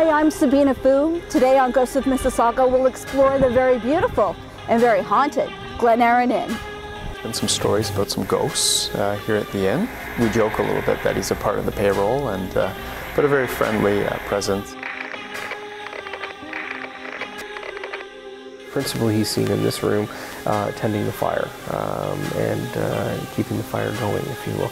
Hi, I'm Sabina Fu. Today on Ghosts of Mississauga, we'll explore the very beautiful and very haunted Glenerin Inn. And some stories about some ghosts here at the inn. We joke a little bit that he's a part of the payroll, and but a very friendly presence. Principally, he's seen in this room tending the fire and keeping the fire going, if you will.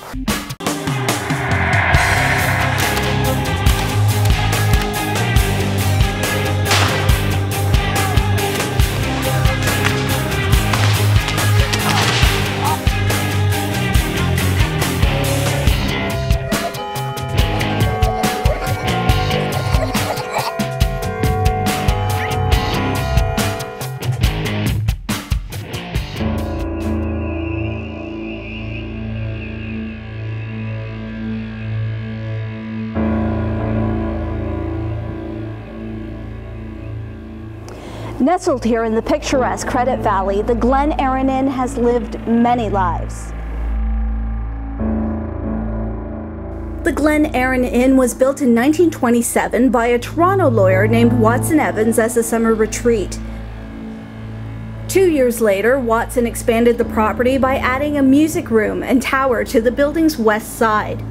Nestled here in the picturesque Credit Valley, the Glenerin Inn has lived many lives. The Glenerin Inn was built in 1927 by a Toronto lawyer named Watson Evans as a summer retreat. 2 years later, Watson expanded the property by adding a music room and tower to the building's west side.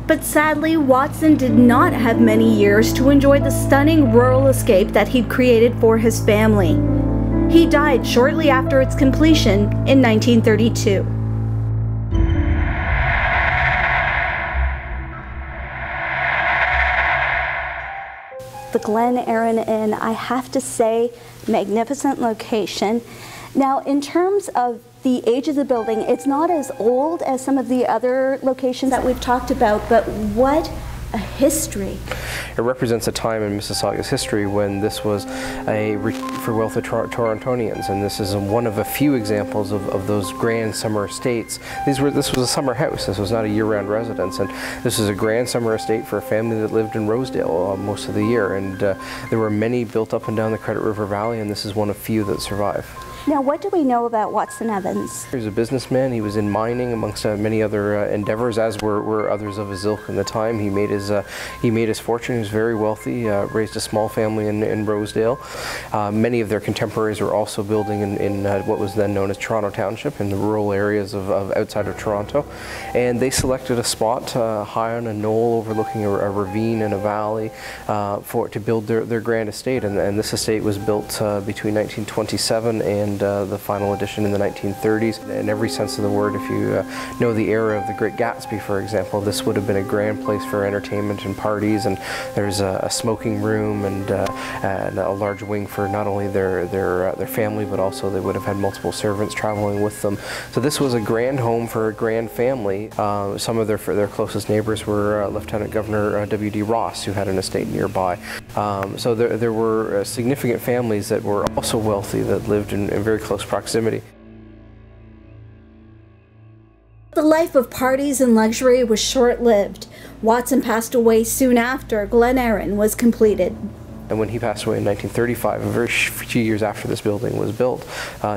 But sadly, Watson did not have many years to enjoy the stunning rural escape that he'd created for his family. He died shortly after its completion in 1932. The Glenerin Inn, I have to say, magnificent location. Now, in terms of the age of the building, it's not as old as some of the other locations that we've talked about, but what a history. It represents a time in Mississauga's history when this was a retreat for wealthy Torontonians, and this is one of a few examples of those grand summer estates. This was a summer house. This was not a year-round residence, and this is a grand summer estate for a family that lived in Rosedale most of the year, and there were many built up and down the Credit River Valley, and this is one of few that survive. Now, what do we know about Watson Evans? He was a businessman. He was in mining amongst many other endeavors, as were others of his ilk in the time. He made his fortune. He was very wealthy, raised a small family in Rosedale. Many of their contemporaries were also building in what was then known as Toronto Township, in the rural areas of outside of Toronto. And they selected a spot high on a knoll overlooking a ravine and a valley to build their grand estate. And this estate was built between 1927 and the final edition in the 1930s. In every sense of the word, if you know the era of the Great Gatsby, for example, this would have been a grand place for entertainment and parties, and there's a smoking room and a large wing for not only their family, but also they would have had multiple servants traveling with them. So this was a grand home for a grand family. Some of their closest neighbors were Lieutenant Governor W.D. Ross, who had an estate nearby. So there were significant families that were also wealthy that lived in very close proximity. The life of parties and luxury was short-lived. Watson passed away soon after Glenerin was completed. And when he passed away in 1935, a very few years after this building was built,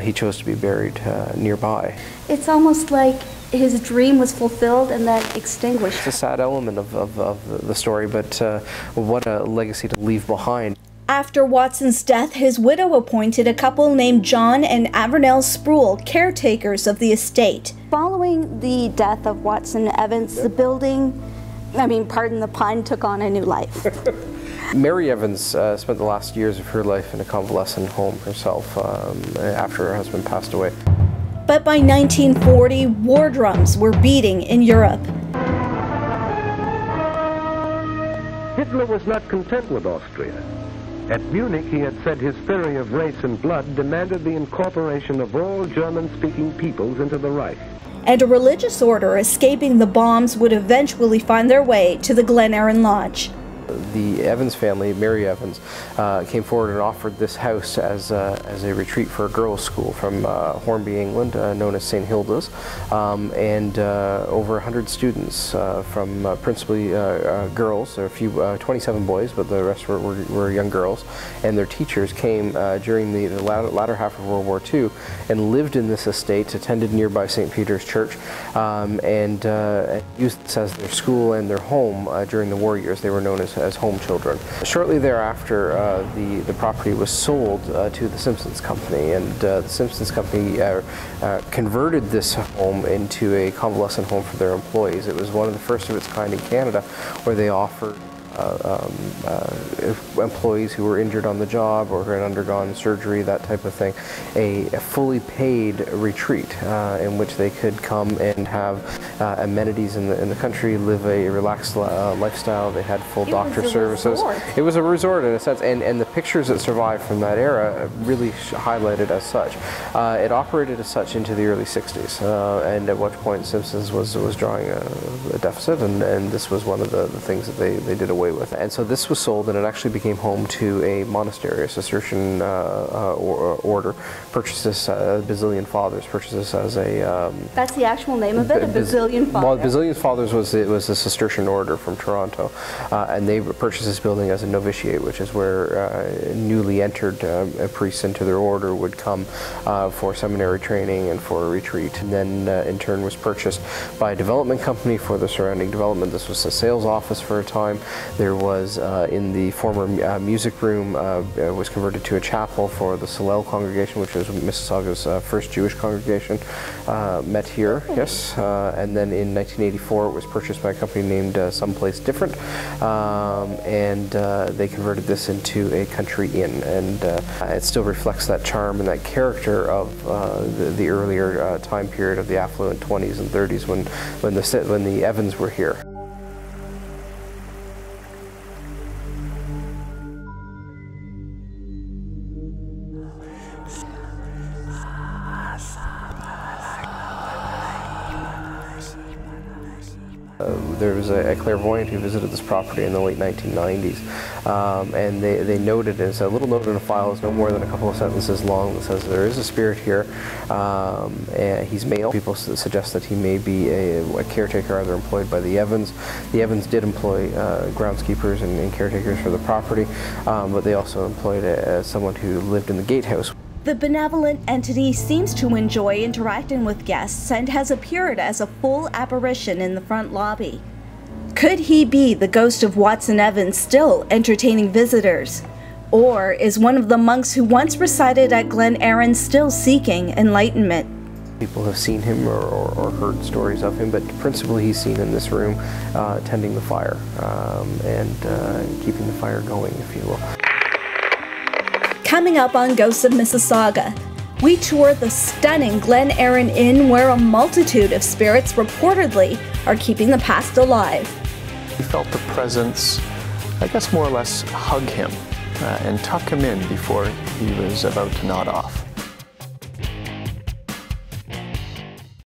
he chose to be buried nearby. It's almost like his dream was fulfilled and then extinguished. It's a sad element of the story, but what a legacy to leave behind. After Watson's death, his widow appointed a couple named John and Avernell Sproul caretakers of the estate. Following the death of Watson Evans, the building, pardon the pun, took on a new life. Mary Evans spent the last years of her life in a convalescent home herself after her husband passed away. But by 1940, war drums were beating in Europe. Hitler was not content with Austria. At Munich, he had said his theory of race and blood demanded the incorporation of all German-speaking peoples into the Reich. And a religious order escaping the bombs would eventually find their way to the Glenerin Lodge. The Evans family, Mary Evans, came forward and offered this house as a retreat for a girls' school from Hornby, England, known as St. Hilda's, and over 100 students from principally girls. There were 27 boys, but the rest were young girls, and their teachers came during the latter half of World War II and lived in this estate, attended nearby St. Peter's Church, and used this as their school and their home during the war years. They were known as as home children. Shortly thereafter, the property was sold to the Simpsons Company, and the Simpsons Company converted this home into a convalescent home for their employees. It was one of the first of its kind in Canada, where they offered employees who were injured on the job or who had undergone surgery, that type of thing, a fully paid retreat in which they could come and have amenities in the country, live a relaxed lifestyle. They had full doctor services. It was a resort in a sense, and the pictures that survived from that era really highlighted as such. It operated as such into the early 60s, and at which point Simpsons was drawing a deficit, and this was one of the things that they did away with. And so this was sold, and it actually became home to a monastery, a Cistercian order. Purchased this, Basilian Fathers purchased this as a... That's the actual name of it, a Basilian Fathers? Well, Basilian Fathers was a Cistercian order from Toronto, and they purchased this building as a novitiate, which is where newly entered priests into their order would come for seminary training and for a retreat. And then in turn was purchased by a development company for the surrounding development. This was a sales office for a time. There was, in the former music room, was converted to a chapel for the Salel congregation, which was Mississauga's first Jewish congregation, met here, yes. And then in 1984 it was purchased by a company named Someplace Different, and they converted this into a country inn, and it still reflects that charm and that character of the earlier time period of the affluent 20s and 30s when the Evans were here. There was a clairvoyant who visited this property in the late 1990s, and they noted, it's a little note in a file, it's no more than a couple of sentences long, that says there is a spirit here, and he's male. People suggest that he may be a caretaker either employed by the Evans. The Evans did employ groundskeepers and caretakers for the property, but they also employed someone who lived in the gatehouse. The benevolent entity seems to enjoy interacting with guests and has appeared as a full apparition in the front lobby. Could he be the ghost of Watson Evans still entertaining visitors? Or is one of the monks who once resided at Glenerin still seeking enlightenment? People have seen him or heard stories of him, but principally he's seen in this room tending the fire and keeping the fire going, if you will. Coming up on Ghosts of Mississauga, we tour the stunning Glenerin Inn, where a multitude of spirits reportedly are keeping the past alive. He felt the presence, I guess more or less hug him and tuck him in before he was about to nod off.